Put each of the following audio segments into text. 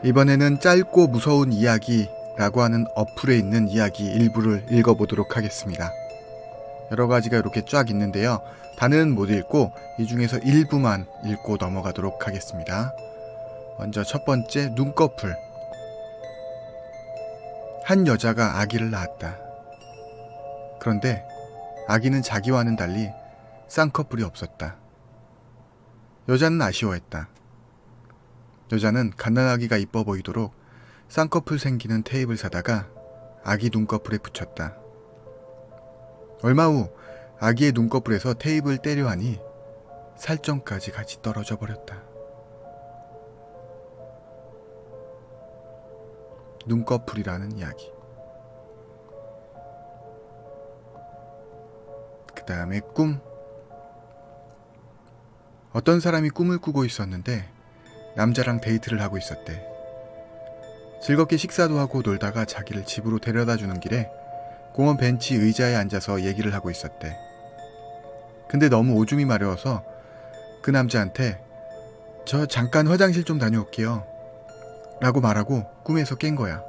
이번에는 짧고 무서운 이야기라고 하는 어플에 있는 이야기 일부를 읽어보도록 하겠습니다. 여러 가지가 이렇게 쫙 있는데요. 다는 못 읽고 이 중에서 일부만 읽고 넘어가도록 하겠습니다. 먼저 첫 번째, 눈꺼풀. 한 여자가 아기를 낳았다. 그런데 아기는 자기와는 달리 쌍꺼풀이 없었다. 여자는 아쉬워했다. 여자는 갓난아기가 이뻐 보이도록 쌍꺼풀 생기는 테이프를 사다가 아기 눈꺼풀에 붙였다. 얼마 후 아기의 눈꺼풀에서 테이프를 떼려 하니 살점까지 같이 떨어져 버렸다. 눈꺼풀이라는 이야기. 그 다음에 꿈. 어떤 사람이 꿈을 꾸고 있었는데 남자랑 데이트를 하고 있었대. 즐겁게 식사도 하고 놀다가 자기를 집으로 데려다 주는 길에 공원 벤치 의자에 앉아서 얘기를 하고 있었대. 근데 너무 오줌이 마려워서 그 남자한테 저 잠깐 화장실 좀 다녀올게요 라고 말하고 꿈에서 깬 거야.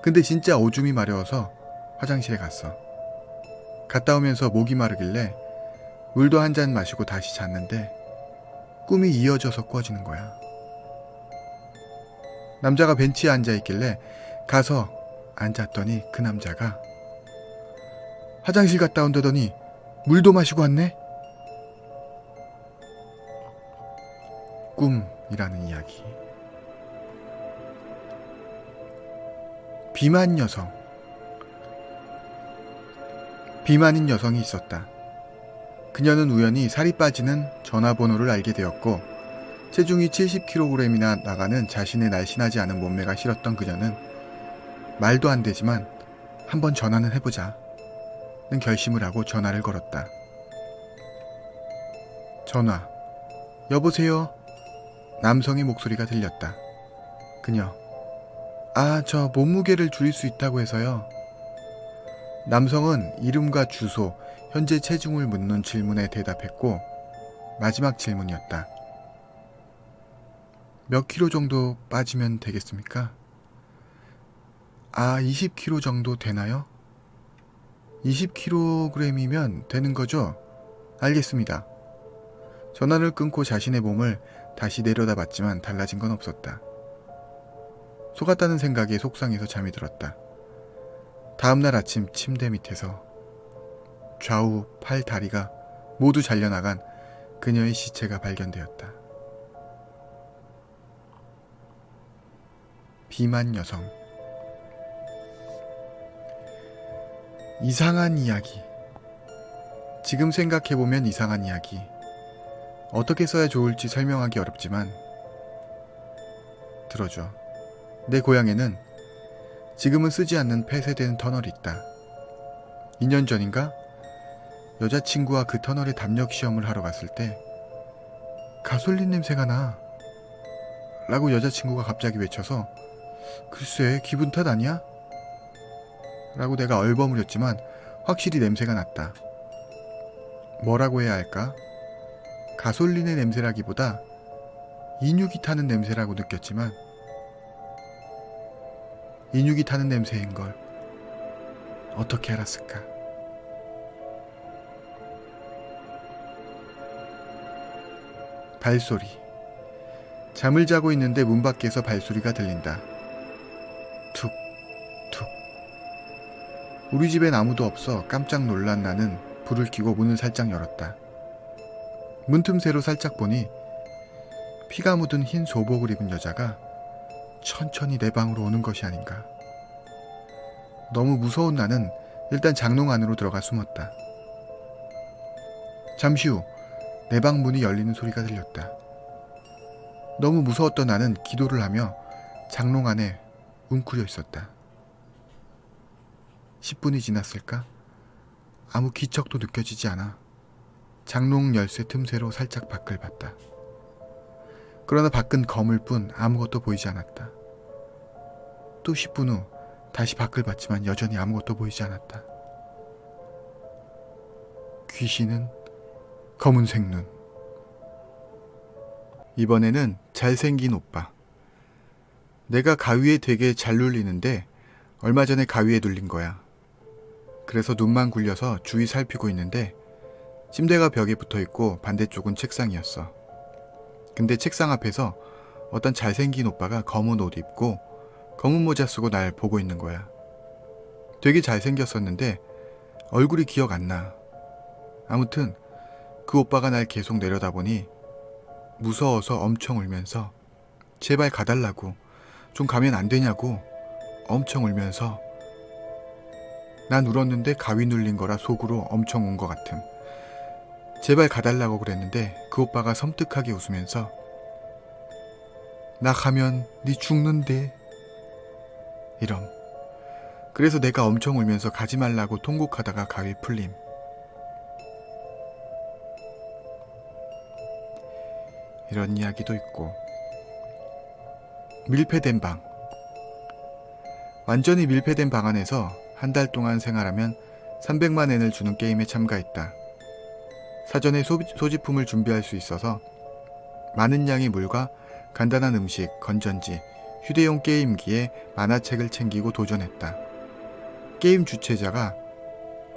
근데 진짜 오줌이 마려워서 화장실에 갔어. 갔다 오면서 목이 마르길래 물도 한 잔 마시고 다시 잤는데 꿈이 이어져서 꿔지는 거야. 남자가 벤치에 앉아있길래 가서 앉았더니 그 남자가 화장실 갔다 온다더니 물도 마시고 왔네? 꿈이라는 이야기. 비만 여성. 비만인 여성이 있었다. 그녀는 우연히 살이 빠지는 전화번호를 알게 되었고 체중이 70kg이나 나가는 자신의 날씬하지 않은 몸매가 싫었던 그녀는 말도 안 되지만 한번 전화는 해보자는 결심을 하고 전화를 걸었다. 전화. 여보세요? 남성의 목소리가 들렸다. 그녀. 저 몸무게를 줄일 수 있다고 해서요. 남성은 이름과 주소, 현재 체중을 묻는 질문에 대답했고 마지막 질문이었다. 몇 킬로 정도 빠지면 되겠습니까? 20kg 정도 되나요? 20kg이면 되는 거죠? 알겠습니다. 전화를 끊고 자신의 몸을 다시 내려다봤지만 달라진 건 없었다. 속았다는 생각에 속상해서 잠이 들었다. 다음날 아침 침대 밑에서 좌우 팔 다리가 모두 잘려나간 그녀의 시체가 발견되었다. 비만 여성. 이상한 이야기. 지금 생각해보면 이상한 이야기. 어떻게 써야 좋을지 설명하기 어렵지만 들어줘. 내 고향에는 지금은 쓰지 않는 폐쇄된 터널이 있다. 2년 전인가 여자친구와 그 터널에 담력 시험을 하러 갔을 때 가솔린 냄새가 나 라고 여자친구가 갑자기 외쳐서 글쎄 기분 탓 아니야? 라고 내가 얼버무렸지만 확실히 냄새가 났다. 뭐라고 해야 할까? 가솔린의 냄새라기보다 인육이 타는 냄새라고 느꼈지만 인육이 타는 냄새인 걸 어떻게 알았을까? 발소리. 잠을 자고 있는데 문 밖에서 발소리가 들린다. 툭, 툭. 우리 집엔 아무도 없어 깜짝 놀란 나는 불을 켜고 문을 살짝 열었다. 문틈새로 살짝 보니 피가 묻은 흰 소복을 입은 여자가 천천히 내 방으로 오는 것이 아닌가. 너무 무서운 나는 일단 장롱 안으로 들어가 숨었다. 잠시 후 내 방 문이 열리는 소리가 들렸다. 너무 무서웠던 나는 기도를 하며 장롱 안에 웅크려 있었다. 10분이 지났을까? 아무 기척도 느껴지지 않아 장롱 열쇠 틈새로 살짝 밖을 봤다. 그러나 밖은 거물 뿐 아무것도 보이지 않았다. 또 10분 후 다시 밖을 봤지만 여전히 아무것도 보이지 않았다. 귀신은 검은색 눈. 이번에는 잘생긴 오빠. 내가 가위에 되게 잘 눌리는데 얼마 전에 가위에 눌린 거야. 그래서 눈만 굴려서 주위 살피고 있는데 침대가 벽에 붙어 있고 반대쪽은 책상이었어. 근데 책상 앞에서 어떤 잘생긴 오빠가 검은 옷 입고 검은 모자 쓰고 날 보고 있는 거야. 되게 잘생겼었는데 얼굴이 기억 안 나. 아무튼 그 오빠가 날 계속 내려다보니 무서워서 엄청 울면서 제발 가달라고, 좀 가면 안 되냐고 엄청 울면서, 난 울었는데 가위 눌린 거라 속으로 엄청 운 것 같음. 제발 가달라고 그랬는데 그 오빠가 섬뜩하게 웃으면서 나 가면 네 죽는데 이럼. 그래서 내가 엄청 울면서 가지 말라고 통곡하다가 가위 풀림. 이런 이야기도 있고. 밀폐된 방. 완전히 밀폐된 방 안에서 한 달 동안 생활하면 300만 엔을 주는 게임에 참가했다. 사전에 소지품을 준비할 수 있어서 많은 양의 물과 간단한 음식, 건전지, 휴대용 게임기에 만화책을 챙기고 도전했다. 게임 주최자가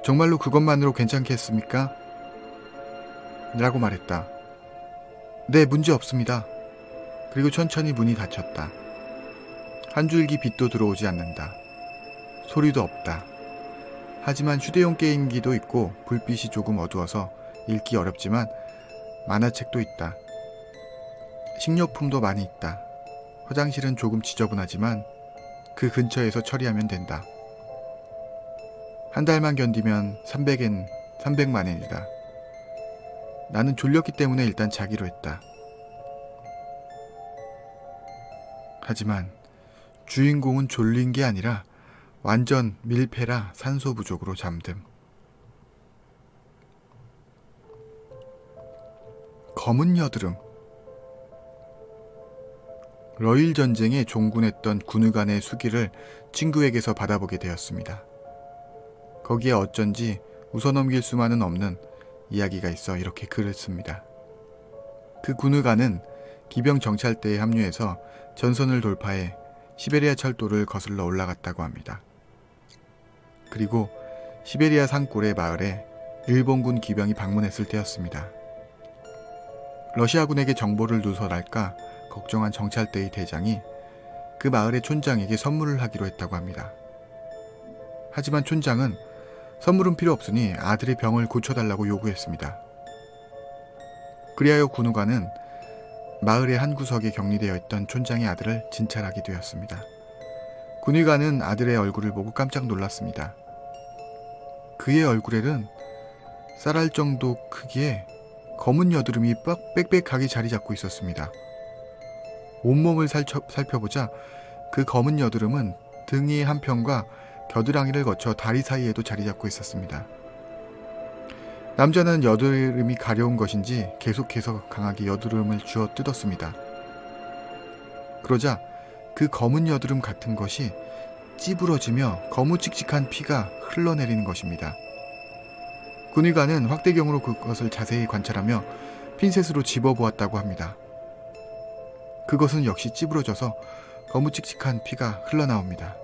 정말로 그것만으로 괜찮겠습니까? 라고 말했다. 네, 문제 없습니다. 그리고 천천히 문이 닫혔다. 한 줄기 빛도 들어오지 않는다. 소리도 없다. 하지만 휴대용 게임기도 있고 불빛이 조금 어두워서 읽기 어렵지만 만화책도 있다. 식료품도 많이 있다. 화장실은 조금 지저분하지만 그 근처에서 처리하면 된다. 한 달만 견디면 300만 엔이다. 나는 졸렸기 때문에 일단 자기로 했다. 하지만 주인공은 졸린 게 아니라 완전 밀폐라 산소 부족으로 잠듦. 검은 여드름. 러일 전쟁에 종군했던 군의관의 수기를 친구에게서 받아보게 되었습니다. 거기에 어쩐지 웃어넘길 수만은 없는 이야기가 있어 이렇게 글을 씁니다. 그 군의관은 기병 정찰대에 합류해서 전선을 돌파해 시베리아 철도를 거슬러 올라갔다고 합니다. 그리고 시베리아 산골의 마을에 일본군 기병이 방문했을 때였습니다. 러시아군에게 정보를 누설할까 걱정한 정찰대의 대장이 그 마을의 촌장에게 선물을 하기로 했다고 합니다. 하지만 촌장은 선물은 필요 없으니 아들의 병을 고쳐달라고 요구했습니다. 그리하여 군우관은 마을의 한 구석에 격리되어 있던 촌장의 아들을 진찰하게 되었습니다. 군의관은 아들의 얼굴을 보고 깜짝 놀랐습니다. 그의 얼굴에는 쌀알 정도 크기의 검은 여드름이 빽빽하게 자리 잡고 있었습니다. 온몸을 살펴보자 그 검은 여드름은 등의 한편과 겨드랑이를 거쳐 다리 사이에도 자리 잡고 있었습니다. 남자는 여드름이 가려운 것인지 계속해서 강하게 여드름을 쥐어 뜯었습니다. 그러자 그 검은 여드름 같은 것이 찌부러지며 거무칙칙한 피가 흘러내리는 것입니다. 군의관은 확대경으로 그것을 자세히 관찰하며 핀셋으로 집어보았다고 합니다. 그것은 역시 찌부러져서 거무칙칙한 피가 흘러나옵니다.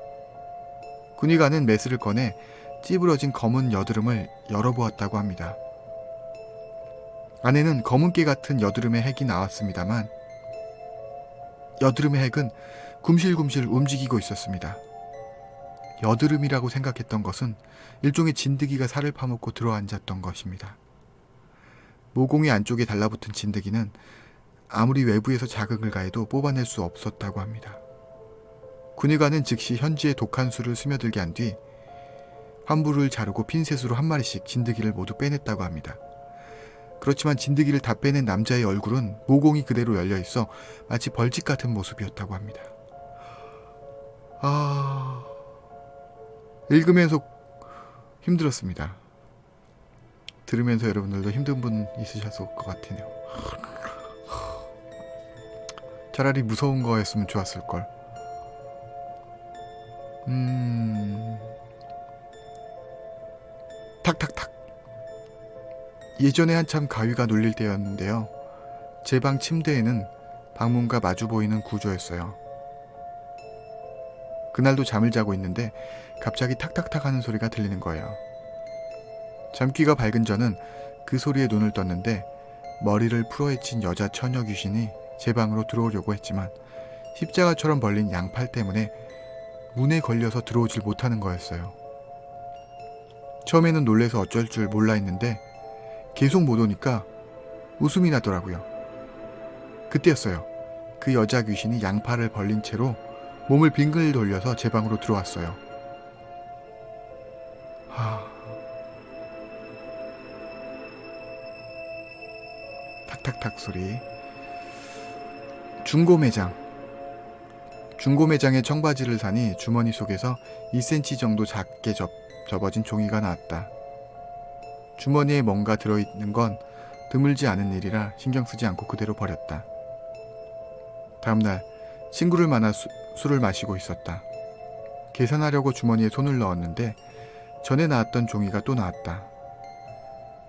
군의관은 메스를 꺼내 찌부러진 검은 여드름을 열어보았다고 합니다. 안에는 검은깨 같은 여드름의 핵이 나왔습니다만 여드름의 핵은 굼실굼실 움직이고 있었습니다. 여드름이라고 생각했던 것은 일종의 진드기가 살을 파먹고 들어앉았던 것입니다. 모공의 안쪽에 달라붙은 진드기는 아무리 외부에서 자극을 가해도 뽑아낼 수 없었다고 합니다. 군의관은 즉시 현지의 독한 수를 스며들게 한 뒤 환부를 자르고 핀셋으로 한 마리씩 진드기를 모두 빼냈다고 합니다. 그렇지만 진드기를 다 빼낸 남자의 얼굴은 모공이 그대로 열려있어 마치 벌집 같은 모습이었다고 합니다. 읽으면서 힘들었습니다. 들으면서 여러분들도 힘든 분 있으셨을 것 같으네요. 차라리 무서운 거였으면 좋았을걸. 탁탁탁. 예전에 한참 가위가 눌릴 때였는데요. 제 방 침대에는 방문과 마주 보이는 구조였어요. 그날도 잠을 자고 있는데 갑자기 탁탁탁 하는 소리가 들리는 거예요. 잠귀가 밝은 저는 그 소리에 눈을 떴는데 머리를 풀어헤친 여자 처녀 귀신이 제 방으로 들어오려고 했지만 십자가처럼 벌린 양팔 때문에 문에 걸려서 들어오질 못하는 거였어요. 처음에는 놀래서 어쩔 줄 몰라 했는데 계속 못 오니까 웃음이 나더라고요. 그때였어요. 그 여자 귀신이 양팔을 벌린 채로 몸을 빙글 돌려서 제 방으로 들어왔어요. 탁탁탁 소리. 중고 매장에 청바지를 사니 주머니 속에서 2cm 정도 작게 접어진 종이가 나왔다. 주머니에 뭔가 들어있는 건 드물지 않은 일이라 신경 쓰지 않고 그대로 버렸다. 다음날 친구를 만나 술을 마시고 있었다. 계산하려고 주머니에 손을 넣었는데 전에 나왔던 종이가 또 나왔다.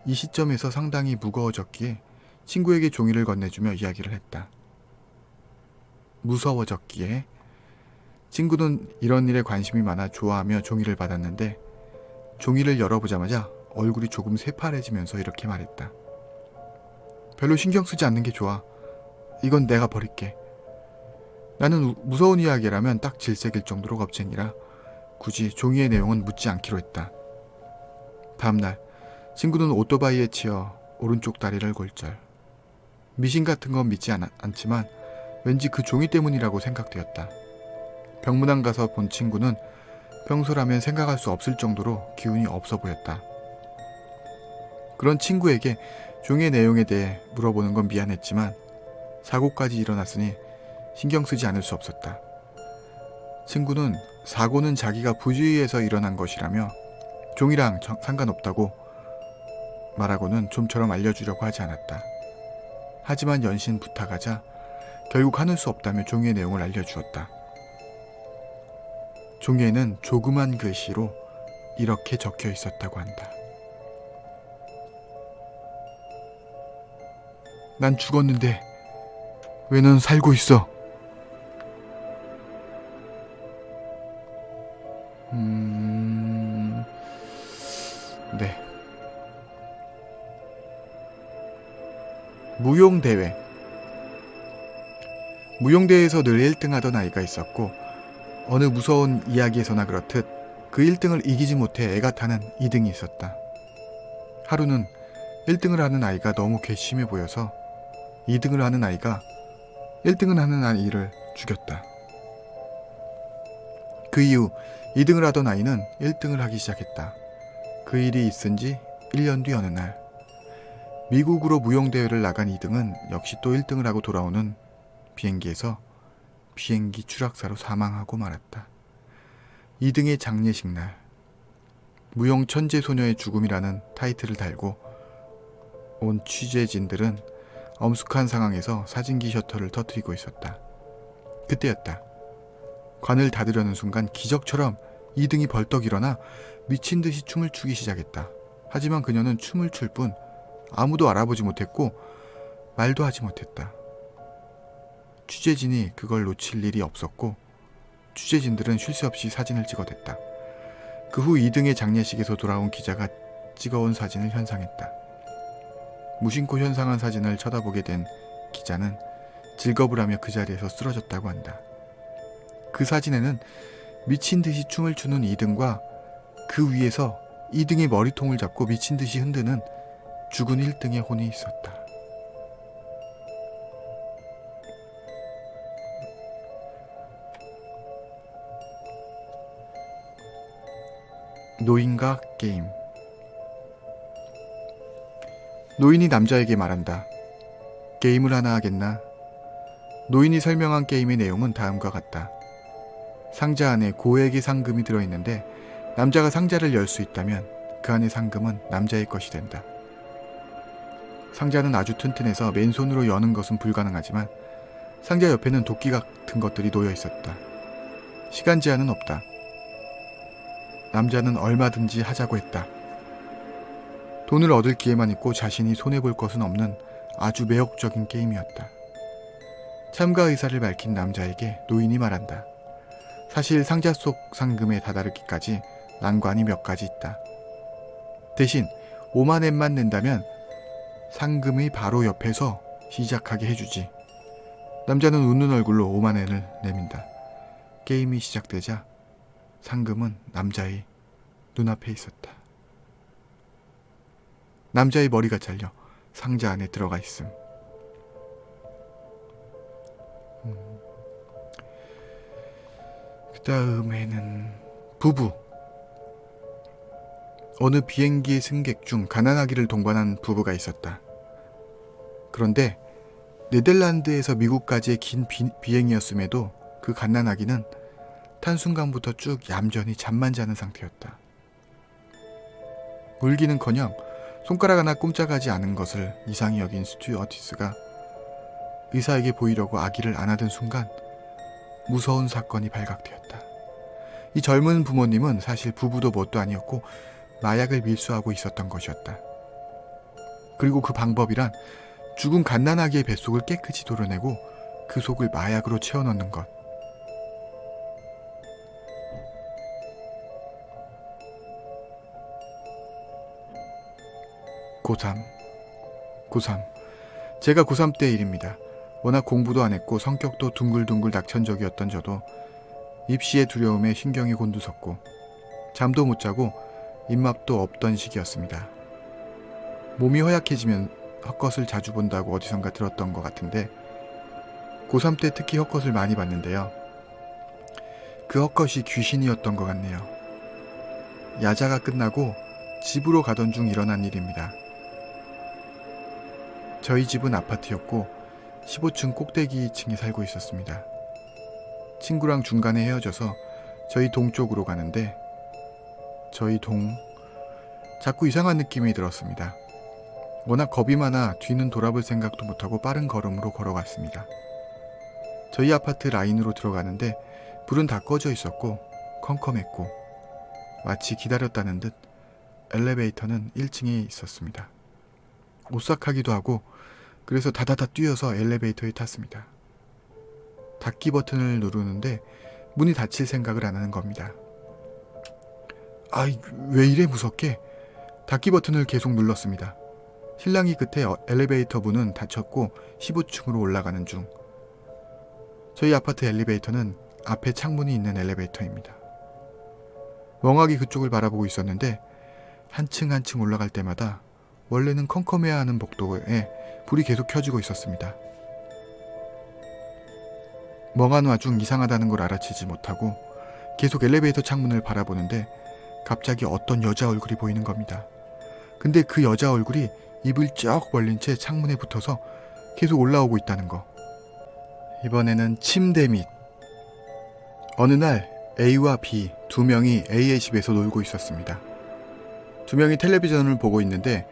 이 시점에서 상당히 무거워졌기에 친구에게 종이를 건네주며 이야기를 했다. 무서워졌기에 친구는 이런 일에 관심이 많아 좋아하며 종이를 받았는데 종이를 열어보자마자 얼굴이 조금 새파래지면서 이렇게 말했다. 별로 신경 쓰지 않는 게 좋아. 이건 내가 버릴게. 나는 무서운 이야기라면 딱 질색일 정도로 겁쟁이라 굳이 종이의 내용은 묻지 않기로 했다. 다음날 친구는 오토바이에 치여 오른쪽 다리를 골절. 미신 같은 건 믿지 않지만 왠지 그 종이 때문이라고 생각되었다. 병문안 가서 본 친구는 평소라면 생각할 수 없을 정도로 기운이 없어 보였다. 그런 친구에게 종이의 내용에 대해 물어보는 건 미안했지만 사고까지 일어났으니 신경 쓰지 않을 수 없었다. 친구는 사고는 자기가 부주의해서 일어난 것이라며 종이랑 상관없다고 말하고는 좀처럼 알려주려고 하지 않았다. 하지만 연신 부탁하자 결국 하는 수 없다며 종이의 내용을 알려주었다. 종이에는 조그만 글씨로 이렇게 적혀 있었다고 한다. 난 죽었는데 왜 넌 살고 있어? 네. 무용대회. 무용대회에서 늘 1등 하던 아이가 있었고 어느 무서운 이야기에서나 그렇듯 그 1등을 이기지 못해 애가 타는 2등이 있었다. 하루는 1등을 하는 아이가 너무 괘씸해 보여서 2등을 하는 아이가 1등을 하는 아이를 죽였다. 그 이후 2등을 하던 아이는 1등을 하기 시작했다. 그 일이 있은 지 1년 뒤 어느 날 미국으로 무용대회를 나간 2등은 역시 또 1등을 하고 돌아오는 비행기에서 비행기 추락사로 사망하고 말았다. 2등의 장례식 날 무용 천재 소녀의 죽음이라는 타이틀을 달고 온 취재진들은 엄숙한 상황에서 사진기 셔터를 터뜨리고 있었다. 그때였다. 관을 닫으려는 순간 기적처럼 2등이 벌떡 일어나 미친 듯이 춤을 추기 시작했다. 하지만 그녀는 춤을 출 뿐 아무도 알아보지 못했고 말도 하지 못했다. 취재진이 그걸 놓칠 일이 없었고 취재진들은 쉴 새 없이 사진을 찍어댔다. 그 후 2등의 장례식에서 돌아온 기자가 찍어온 사진을 현상했다. 무심코 현상한 사진을 쳐다보게 된 기자는 즐겁을 하며 그 자리에서 쓰러졌다고 한다. 그 사진에는 미친 듯이 춤을 추는 2등과 그 위에서 2등의 머리통을 잡고 미친 듯이 흔드는 죽은 1등의 혼이 있었다. 노인과 게임. 노인이 남자에게 말한다. 게임을 하나 하겠나? 노인이 설명한 게임의 내용은 다음과 같다. 상자 안에 고액의 상금이 들어있는데 남자가 상자를 열 수 있다면 그 안의 상금은 남자의 것이 된다. 상자는 아주 튼튼해서 맨손으로 여는 것은 불가능하지만 상자 옆에는 도끼 같은 것들이 놓여 있었다. 시간 제한은 없다. 남자는 얼마든지 하자고 했다. 돈을 얻을 기회만 있고 자신이 손해볼 것은 없는 아주 매혹적인 게임이었다. 참가 의사를 밝힌 남자에게 노인이 말한다. 사실 상자 속 상금에 다다르기까지 난관이 몇 가지 있다. 대신 5만엔만 낸다면 상금이 바로 옆에서 시작하게 해주지. 남자는 웃는 얼굴로 5만엔을 내민다. 게임이 시작되자 상금은 남자의 눈앞에 있었다. 남자의 머리가 잘려 상자 안에 들어가 있음. 그 다음에는 부부. 어느 비행기 승객 중 가난하기를 동반한 부부가 있었다. 그런데 네덜란드에서 미국까지의 긴 비행이었음에도 그 갓난아기는 탄 순간부터 쭉 얌전히 잠만 자는 상태였다. 울기는커녕 손가락 하나 꼼짝하지 않은 것을 이상히 여긴 스튜어디스가 의사에게 보이려고 아기를 안아든 순간 무서운 사건이 발각되었다. 이 젊은 부모님은 사실 부부도 뭣도 아니었고 마약을 밀수하고 있었던 것이었다. 그리고 그 방법이란 죽은 갓난아기의 뱃속을 깨끗이 도려내고 그 속을 마약으로 채워넣는 것. 고3. 제가 고3 때 일입니다. 워낙 공부도 안 했고 성격도 둥글둥글 낙천적이었던 저도 입시의 두려움에 신경이 곤두섰고 잠도 못 자고 입맛도 없던 시기였습니다. 몸이 허약해지면 헛것을 자주 본다고 어디선가 들었던 것 같은데 고3 때 특히 헛것을 많이 봤는데요. 그 헛것이 귀신이었던 것 같네요. 야자가 끝나고 집으로 가던 중 일어난 일입니다. 저희 집은 아파트였고 15층 꼭대기층에 살고 있었습니다. 친구랑 중간에 헤어져서 저희 동 쪽으로 가는데 저희 동 자꾸 이상한 느낌이 들었습니다. 워낙 겁이 많아 뒤는 돌아볼 생각도 못하고 빠른 걸음으로 걸어갔습니다. 저희 아파트 라인으로 들어가는데 불은 다 꺼져 있었고 컴컴했고 마치 기다렸다는 듯 엘리베이터는 1층에 있었습니다. 오싹하기도 하고 그래서 다다다 뛰어서 엘리베이터에 탔습니다. 닫기 버튼을 누르는데 문이 닫힐 생각을 안 하는 겁니다. 왜 이래 무섭게? 닫기 버튼을 계속 눌렀습니다. 실랑이 끝에 엘리베이터 문은 닫혔고 15층으로 올라가는 중. 저희 아파트 엘리베이터는 앞에 창문이 있는 엘리베이터입니다. 멍하게 그쪽을 바라보고 있었는데 한 층 한 층 올라갈 때마다 원래는 컴컴해야 하는 복도에 불이 계속 켜지고 있었습니다. 멍한 와중 이상하다는 걸 알아채지 못하고 계속 엘리베이터 창문을 바라보는데 갑자기 어떤 여자 얼굴이 보이는 겁니다. 근데 그 여자 얼굴이 입을 쩍 벌린 채 창문에 붙어서 계속 올라오고 있다는 거. 이번에는 침대 밑. 어느 날 A와 B 두 명이 A의 집에서 놀고 있었습니다. 두 명이 텔레비전을 보고 있는데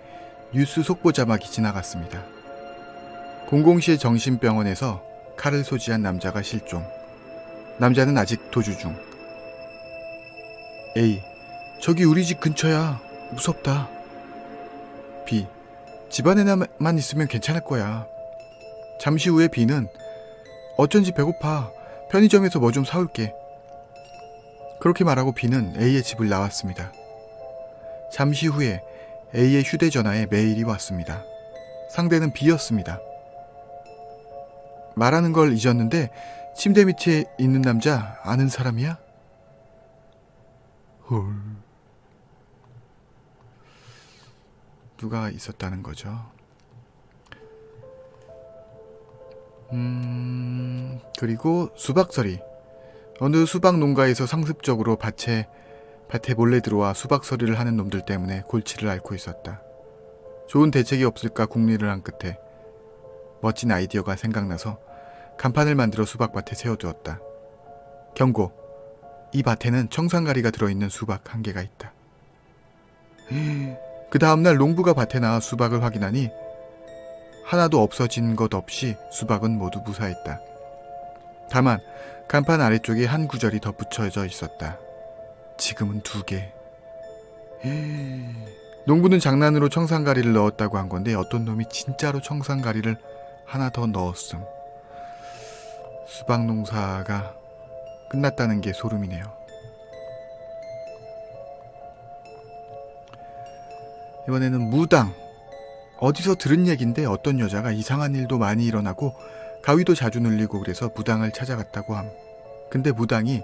뉴스 속보 자막이 지나갔습니다. 공공시의 정신병원에서 칼을 소지한 남자가 실종. 남자는 아직 도주 중. A. 저기 우리 집 근처야. 무섭다. B. 집안에만 있으면 괜찮을 거야. 잠시 후에 B는 어쩐지 배고파. 편의점에서 뭐 좀 사올게. 그렇게 말하고 B는 A의 집을 나왔습니다. 잠시 후에 A의 휴대전화에 메일이 왔습니다. 상대는 B였습니다. 말하는 걸 잊었는데 침대 밑에 있는 남자 아는 사람이야? 헐. 누가 있었다는 거죠. 그리고 수박서리. 어느 수박 농가에서 상습적으로 밭에 몰래 들어와 수박서리를 하는 놈들 때문에 골치를 앓고 있었다. 좋은 대책이 없을까 궁리를 한 끝에 멋진 아이디어가 생각나서 간판을 만들어 수박밭에 세워두었다. 경고. 이 밭에는 청산가리가 들어있는 수박 1개가 있다. 그 다음날 농부가 밭에 나와 수박을 확인하니 하나도 없어진 것 없이 수박은 모두 무사했다. 다만 간판 아래쪽에 한 구절이 덧붙여져 있었다. 지금은 2개. 농부는 장난으로 청산가리를 넣었다고 한 건데 어떤 놈이 진짜로 청산가리를 하나 더 넣었음. 수박 농사가 끝났다는 게 소름이네요. 이번에는 무당. 어디서 들은 얘긴데 어떤 여자가 이상한 일도 많이 일어나고 가위도 자주 눌리고 그래서 무당을 찾아갔다고 함. 근데 무당이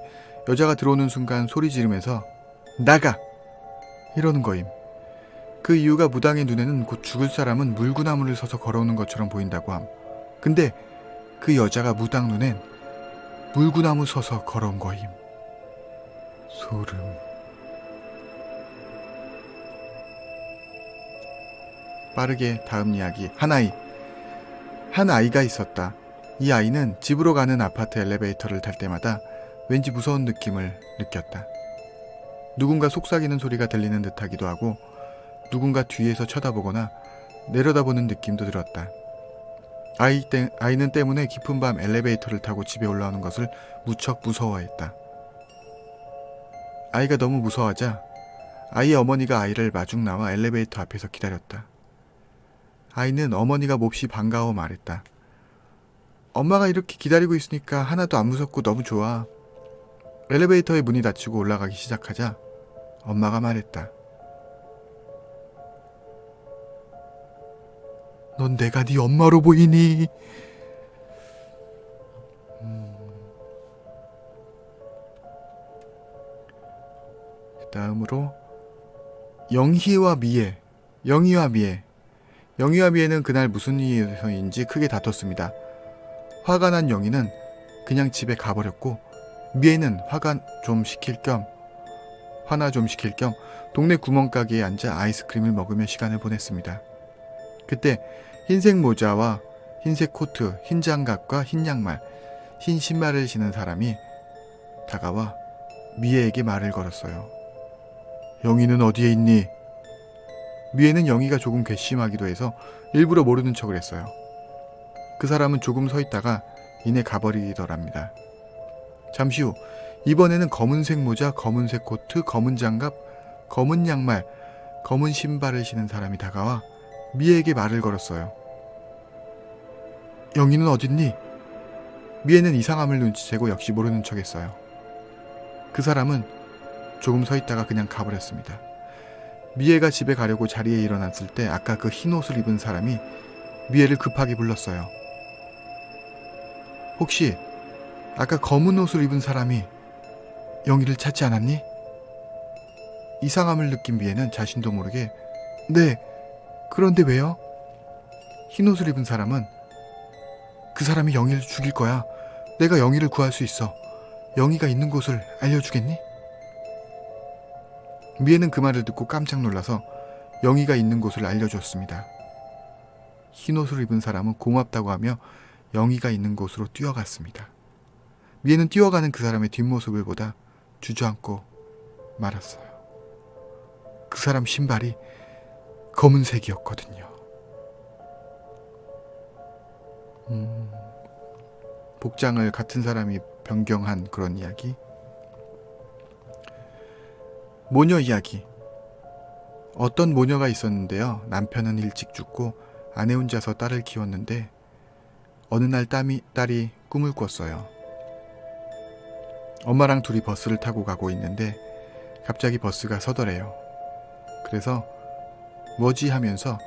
여자가 들어오는 순간 소리 지르면서 나가! 이러는 거임. 그 이유가 무당의 눈에는 곧 죽을 사람은 물구나무를 서서 걸어오는 것처럼 보인다고 함. 근데 그 여자가 무당 눈엔 물구나무 서서 걸어온 거임. 소름. 빠르게 다음 이야기. 한 아이가 있었다. 이 아이는 집으로 가는 아파트 엘리베이터를 탈 때마다 왠지 무서운 느낌을 느꼈다. 누군가 속삭이는 소리가 들리는 듯하기도 하고 누군가 뒤에서 쳐다보거나 내려다보는 느낌도 들었다. 아이는 때문에 깊은 밤 엘리베이터를 타고 집에 올라오는 것을 무척 무서워했다. 아이가 너무 무서워하자 아이의 어머니가 아이를 마중 나와 엘리베이터 앞에서 기다렸다. 아이는 어머니가 몹시 반가워 말했다. 엄마가 이렇게 기다리고 있으니까 하나도 안 무섭고 너무 좋아. 엘리베이터의 문이 닫히고 올라가기 시작하자 엄마가 말했다. 넌 내가 네 엄마로 보이니? 다음으로 영희와 미애. 영희와 미애는 그날 무슨 일에서인지 크게 다퉜습니다. 화가 난 영희는 그냥 집에 가버렸고 미애는 화나 좀 시킬 겸 동네 구멍가게에 앉아 아이스크림을 먹으며 시간을 보냈습니다. 그때 흰색 모자와 흰색 코트, 흰 장갑과 흰 양말, 흰 신발을 신은 사람이 다가와 미애에게 말을 걸었어요. 영희는 어디에 있니? 미애는 영희가 조금 괘씸하기도 해서 일부러 모르는 척을 했어요. 그 사람은 조금 서 있다가 이내 가버리더랍니다. 잠시 후 이번에는 검은색 모자, 검은색 코트, 검은 장갑, 검은 양말, 검은 신발을 신은 사람이 다가와 미애에게 말을 걸었어요. 영희는 어딨니? 미애는 이상함을 눈치채고 역시 모르는 척했어요. 그 사람은 조금 서 있다가 그냥 가버렸습니다. 미애가 집에 가려고 자리에 일어났을 때 아까 그 흰 옷을 입은 사람이 미애를 급하게 불렀어요. 혹시 아까 검은 옷을 입은 사람이 영희를 찾지 않았니? 이상함을 느낀 미애는 자신도 모르게 네, 그런데 왜요? 흰 옷을 입은 사람은 그 사람이 영희를 죽일 거야. 내가 영희를 구할 수 있어. 영희가 있는 곳을 알려주겠니? 미애는 그 말을 듣고 깜짝 놀라서 영희가 있는 곳을 알려줬습니다. 흰 옷을 입은 사람은 고맙다고 하며 영희가 있는 곳으로 뛰어갔습니다. 미애는 뛰어가는 그 사람의 뒷모습을 보다 주저앉고 말았어요. 그 사람 신발이 검은색이었거든요. 복장을 같은 사람이 변경한 그런 이야기. 모녀 이야기. 어떤 모녀가 있었는데요. 남편은 일찍 죽고 아내 혼자서 딸을 키웠는데 어느 날 딸이 꿈을 꿨어요. 엄마랑 둘이 버스를 타고 가고 있는데 갑자기 버스가 서더래요. 그래서 뭐지 하면서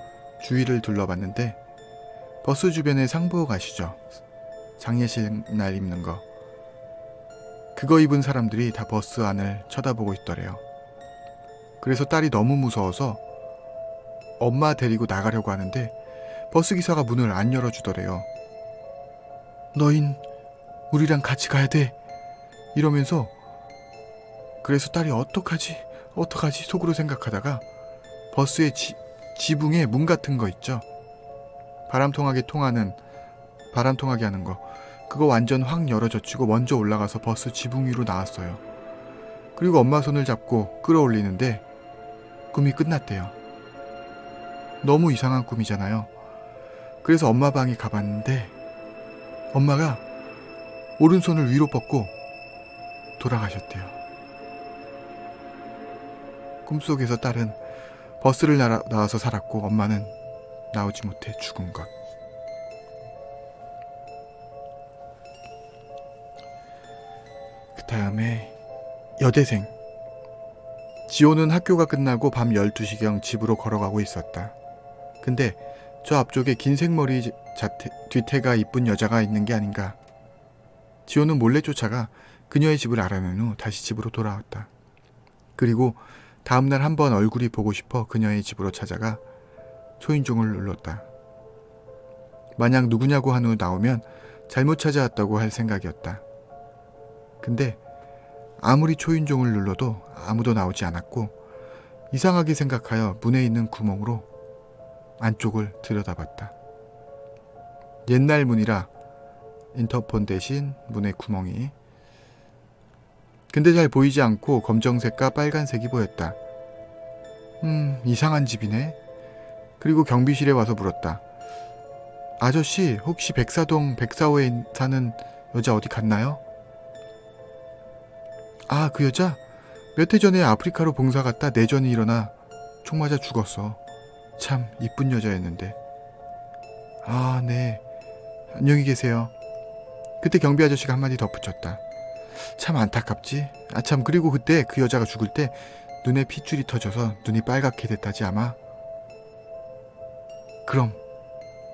주위를 둘러봤는데 버스 주변에 상복 아시죠? 장례식 날 입는 거. 그거 입은 사람들이 다 버스 안을 쳐다보고 있더래요. 그래서 딸이 너무 무서워서 엄마 데리고 나가려고 하는데 버스기사가 문을 안 열어주더래요. 너흰 우리랑 같이 가야 돼. 이러면서 그래서 딸이 어떡하지 속으로 생각하다가 버스의 지붕에 문 같은 거 있죠. 바람 통하게 하는 거. 그거 완전 확 열어젖히고 먼저 올라가서 버스 지붕 위로 나왔어요. 그리고 엄마 손을 잡고 끌어올리는데 꿈이 끝났대요. 너무 이상한 꿈이잖아요. 그래서 엄마 방에 가봤는데 엄마가 오른손을 위로 뻗고 돌아가셨대요. 꿈속에서 딸은 버스를 나와서 살았고 엄마는 나오지 못해 죽은 것. 다음에 여대생. 지호는 학교가 끝나고 밤 12시경 집으로 걸어가고 있었다. 근데 저 앞쪽에 긴 생머리 뒤태가 이쁜 여자가 있는 게 아닌가. 지호는 몰래 쫓아가 그녀의 집을 알아낸 후 다시 집으로 돌아왔다. 그리고 다음날 한번 얼굴이 보고 싶어 그녀의 집으로 찾아가 초인종을 눌렀다. 만약 누구냐고 한 후 나오면 잘못 찾아왔다고 할 생각이었다. 근데 아무리 초인종을 눌러도 아무도 나오지 않았고 이상하게 생각하여 문에 있는 구멍으로 안쪽을 들여다봤다. 옛날 문이라 인터폰 대신 문의 구멍이. 근데 잘 보이지 않고 검정색과 빨간색이 보였다. 이상한 집이네. 그리고 경비실에 와서 물었다. 아저씨, 혹시 백사동 104호에 사는 여자 어디 갔나요? 아, 그 여자? 몇 해 전에 아프리카로 봉사 갔다 내전이 일어나 총 맞아 죽었어. 참 이쁜 여자였는데. 아, 네. 안녕히 계세요. 그때 경비 아저씨가 한마디 덧붙였다. 참 안타깝지. 아, 참, 그리고 그때 그 여자가 죽을 때 눈에 핏줄이 터져서 눈이 빨갛게 됐다지 아마. 그럼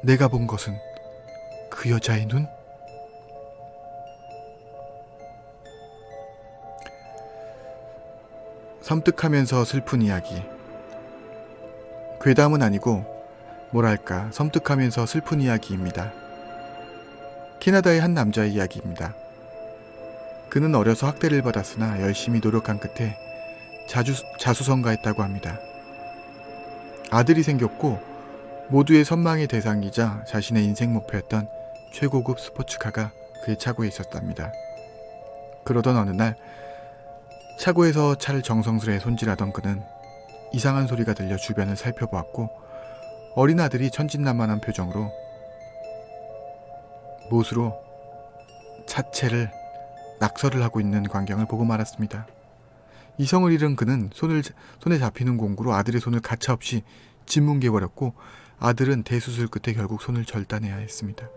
내가 본 것은 그 여자의 눈? 섬뜩하면서 슬픈 이야기. 괴담은 아니고 뭐랄까 섬뜩하면서 슬픈 이야기입니다. 캐나다의 한 남자의 이야기입니다. 그는 어려서 학대를 받았으나 열심히 노력한 끝에 자수성가했다고 합니다. 아들이 생겼고 모두의 선망의 대상이자 자신의 인생 목표였던 최고급 스포츠카가 그의 차고에 있었답니다. 그러던 어느 날 차고에서 차를 정성스레 손질하던 그는 이상한 소리가 들려 주변을 살펴보았고 어린 아들이 천진난만한 표정으로 못으로 차체를 낙서를 하고 있는 광경을 보고 말았습니다. 이성을 잃은 그는 손에 잡히는 공구로 아들의 손을 가차없이 짓뭉개버렸고 아들은 대수술 끝에 결국 손을 절단해야 했습니다.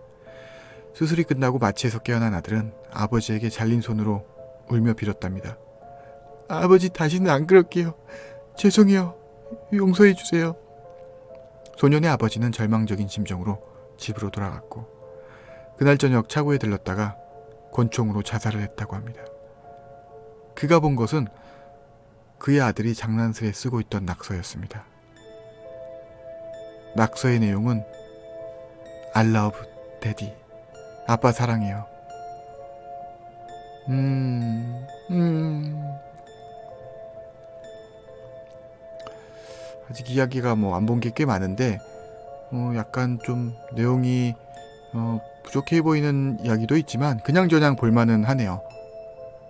수술이 끝나고 마취에서 깨어난 아들은 아버지에게 잘린 손으로 울며 빌었답니다. 아버지, 다시는 안 그럴게요. 죄송해요. 용서해 주세요. 소년의 아버지는 절망적인 심정으로 집으로 돌아갔고 그날 저녁 차고에 들렀다가 권총으로 자살을 했다고 합니다. 그가 본 것은 그의 아들이 장난스레 쓰고 있던 낙서였습니다. 낙서의 내용은 I love daddy. 아빠 사랑해요. 아직 이야기가 안 본 게 꽤 많은데 약간 좀 내용이 부족해 보이는 이야기도 있지만 그냥저냥 볼만은 하네요.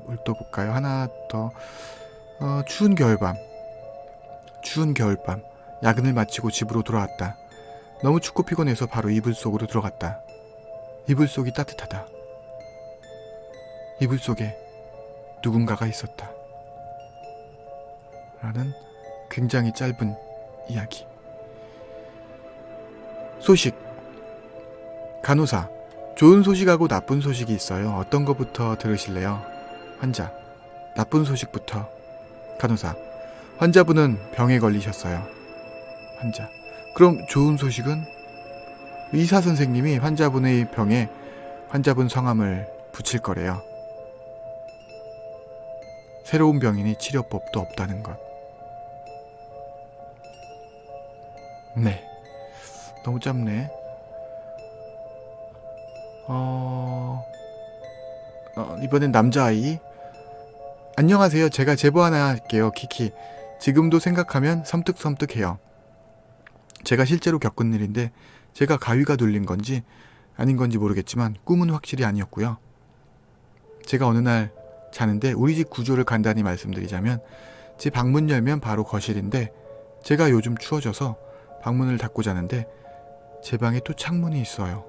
뭘 또 볼까요? 하나 더. 추운 겨울밤. 야근을 마치고 집으로 돌아왔다. 너무 춥고 피곤해서 바로 이불 속으로 들어갔다. 이불 속이 따뜻하다. 이불 속에 누군가가 있었다. 라는 굉장히 짧은 이야기. 소식. 간호사. 좋은 소식하고 나쁜 소식이 있어요. 어떤 것부터 들으실래요? 환자. 나쁜 소식부터. 간호사. 환자분은 병에 걸리셨어요. 환자. 그럼 좋은 소식은? 의사 선생님이 환자분의 병에 환자분 성함을 붙일 거래요. 새로운 병이니 치료법도 없다는 것. 네. 너무 짧네. 이번엔 남자아이. 안녕하세요. 제가 제보 하나 할게요. 키키. 지금도 생각하면 섬뜩섬뜩해요. 제가 실제로 겪은 일인데 제가 가위가 눌린 건지 아닌 건지 모르겠지만 꿈은 확실히 아니었고요. 제가 어느 날 자는데 우리 집 구조를 간단히 말씀드리자면 제 방문 열면 바로 거실인데 제가 요즘 추워져서 방문을 닫고 자는데 제 방에 또 창문이 있어요.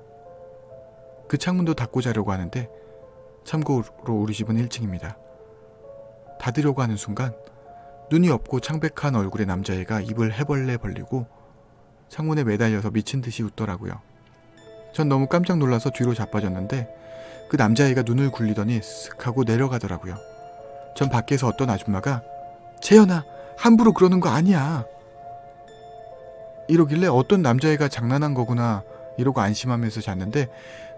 그 창문도 닫고 자려고 하는데 참고로 우리 집은 1층입니다. 닫으려고 하는 순간 눈이 없고 창백한 얼굴의 남자애가 입을 해벌레 벌리고 창문에 매달려서 미친 듯이 웃더라고요. 전 너무 깜짝 놀라서 뒤로 자빠졌는데 그 남자애가 눈을 굴리더니 쓱 하고 내려가더라고요. 전 밖에서 어떤 아줌마가 재현아, 함부로 그러는 거 아니야, 이러길래 어떤 남자애가 장난한 거구나 이러고 안심하면서 잤는데,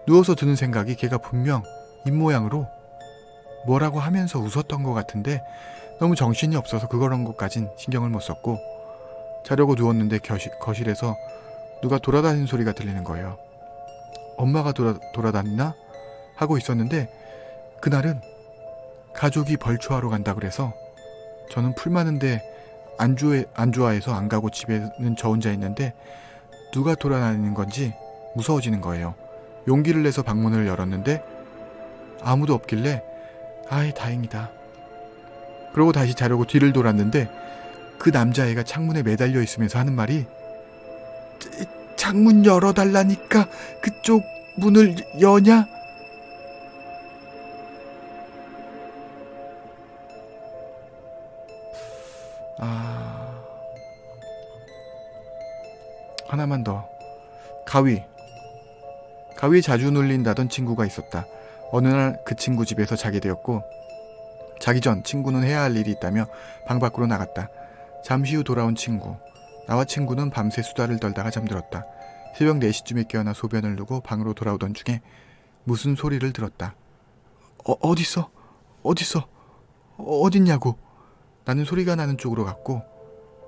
누워서 드는 생각이 걔가 분명 입모양으로 뭐라고 하면서 웃었던 것 같은데 너무 정신이 없어서 그런 것까진 신경을 못 썼고 자려고 누웠는데 거실에서 누가 돌아다니는 소리가 들리는 거예요. 엄마가 돌아다니나 하고 있었는데, 그날은 가족이 벌초하러 간다 그래서 저는 풀 많은데 안 좋아해서 안 가고 집에는 저 혼자 있는데 누가 돌아다니는 건지 무서워지는 거예요. 용기를 내서 방문을 열었는데 아무도 없길래 아이 다행이다. 그러고 다시 자려고 뒤를 돌았는데 그 남자애가 창문에 매달려 있으면서 하는 말이 창문 열어달라니까 그쪽 문을 여냐? 하나만 더. 가위 자주 눌린다던 친구가 있었다. 어느 날 그 친구 집에서 자게 되었고, 자기 전 친구는 해야 할 일이 있다며 방 밖으로 나갔다. 잠시 후 돌아온 친구. 나와 친구는 밤새 수다를 떨다가 잠들었다. 새벽 4시쯤에 깨어나 소변을 누고 방으로 돌아오던 중에 무슨 소리를 들었다. 어딨어? 어딨냐고. 나는 소리가 나는 쪽으로 갔고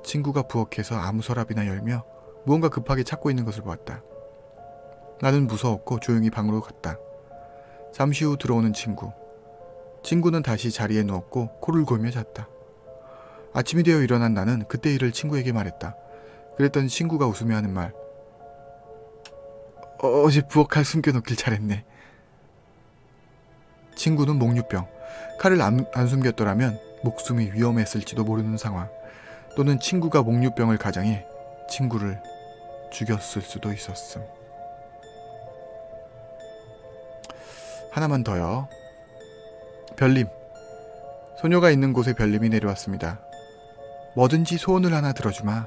친구가 부엌에서 아무 서랍이나 열며 무언가 급하게 찾고 있는 것을 보았다. 나는 무서웠고 조용히 방으로 갔다. 잠시 후 들어오는 친구는 다시 자리에 누웠고 코를 골며 잤다. 아침이 되어 일어난 나는 그때 일을 친구에게 말했다. 그랬더니 친구가 웃으며 하는 말. 어제 부엌 칼 숨겨놓길 잘했네. 친구는 목류병. 칼을 안 숨겼더라면 목숨이 위험했을지도 모르는 상황. 또는 친구가 목류병을 가장해 친구를 죽였을 수도 있었음. 하나만 더요. 별님. 소녀가 있는 곳에 별님이 내려왔습니다. 뭐든지 소원을 하나 들어주마.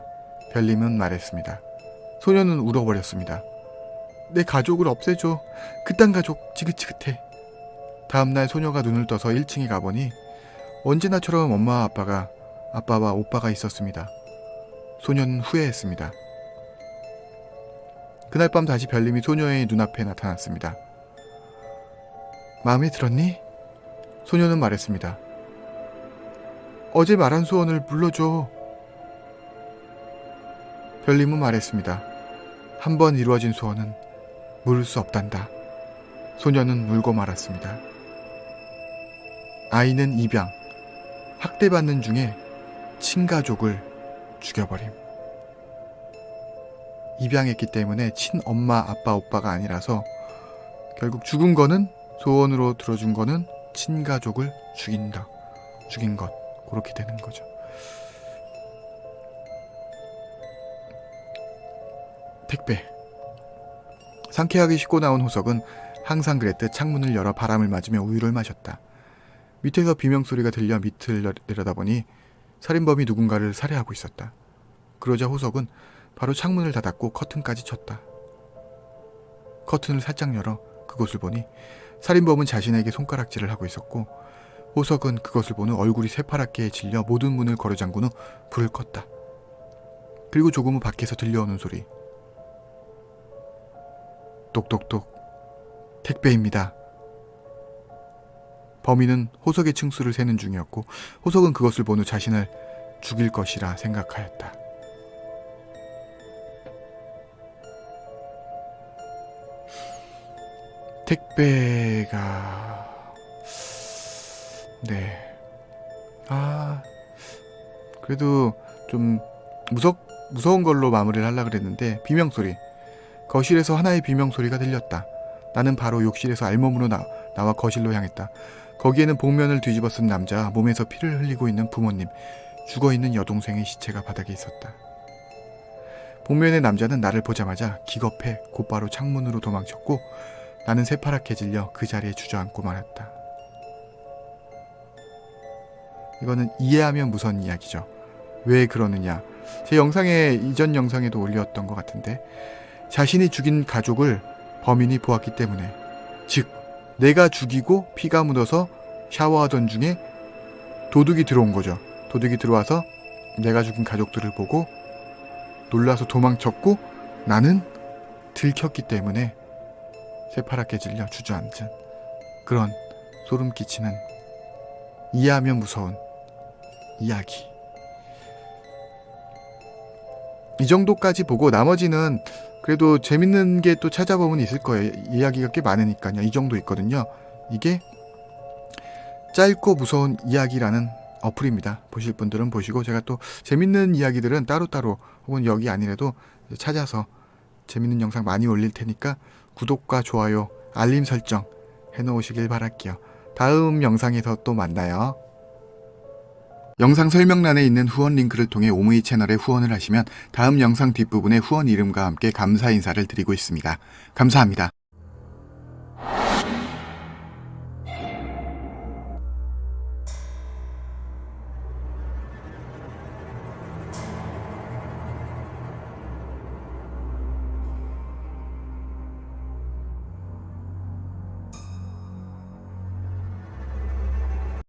별님은 말했습니다. 소녀는 울어버렸습니다. 내 가족을 없애줘. 그딴 가족 지긋지긋해. 다음날 소녀가 눈을 떠서 1층에 가보니 언제나처럼 엄마와 아빠와 오빠가 있었습니다. 소녀는 후회했습니다. 그날 밤 다시 별님이 소녀의 눈앞에 나타났습니다. 마음에 들었니? 소녀는 말했습니다. 어제 말한 소원을 불러줘. 별님은 말했습니다. 한 번 이루어진 소원은 물을 수 없단다. 소녀는 울고 말았습니다. 아이는 입양, 학대받는 중에 친가족을 죽여버림. 입양했기 때문에 친엄마, 아빠, 오빠가 아니라서 결국 죽은 거는, 소원으로 들어준 거는 친가족을 죽인 것. 그렇게 되는 거죠. 택배. 상쾌하게 씻고 나온 호석은 항상 그랬듯 창문을 열어 바람을 맞으며 우유를 마셨다. 밑에서 비명소리가 들려 밑을 내려다보니 살인범이 누군가를 살해하고 있었다. 그러자 호석은 바로 창문을 닫았고 커튼까지 쳤다. 커튼을 살짝 열어 그곳을 보니 살인범은 자신에게 손가락질을 하고 있었고, 호석은 그것을 본 후 얼굴이 새파랗게 질려 모든 문을 걸어잠근 후 불을 껐다. 그리고 조금 후 밖에서 들려오는 소리. 똑똑똑. 택배입니다. 범인은 호석의 층수를 세는 중이었고, 호석은 그것을 본 후 자신을 죽일 것이라 생각하였다. 택배가... 네. 그래도 좀 무서운 걸로 마무리를 하려고 그랬는데, 비명소리. 거실에서 하나의 비명소리가 들렸다. 나는 바로 욕실에서 알몸으로 나와 거실로 향했다. 거기에는 복면을 뒤집어 쓴 남자와 몸에서 피를 흘리고 있는 부모님, 죽어있는 여동생의 시체가 바닥에 있었다. 복면의 남자는 나를 보자마자 기겁해 곧바로 창문으로 도망쳤고, 나는 새파랗게 질려 그 자리에 주저앉고 말았다. 이거는 이해하면 무서운 이야기죠. 왜 그러느냐. 제 이전 영상에도 올렸던 것 같은데, 자신이 죽인 가족을 범인이 보았기 때문에, 즉 내가 죽이고 피가 묻어서 샤워하던 중에 도둑이 들어온 거죠. 도둑이 들어와서 내가 죽인 가족들을 보고 놀라서 도망쳤고 나는 들켰기 때문에 새파랗게 질려 주저앉은 그런 소름 끼치는 이해하면 무서운 이야기. 이 정도까지 보고 나머지는 그래도 재밌는 게 또 찾아보면 있을 거예요. 이야기가 꽤 많으니까요. 이 정도 있거든요. 이게 짧고 무서운 이야기라는 어플입니다. 보실 분들은 보시고 제가 또 재밌는 이야기들은 따로따로 혹은 여기 아니라도 찾아서 재밌는 영상 많이 올릴 테니까 구독과 좋아요, 알림 설정 해놓으시길 바랄게요. 다음 영상에서 또 만나요. 영상 설명란에 있는 후원 링크를 통해 오무이 채널에 후원을 하시면 다음 영상 뒷부분에 후원 이름과 함께 감사 인사를 드리고 있습니다. 감사합니다.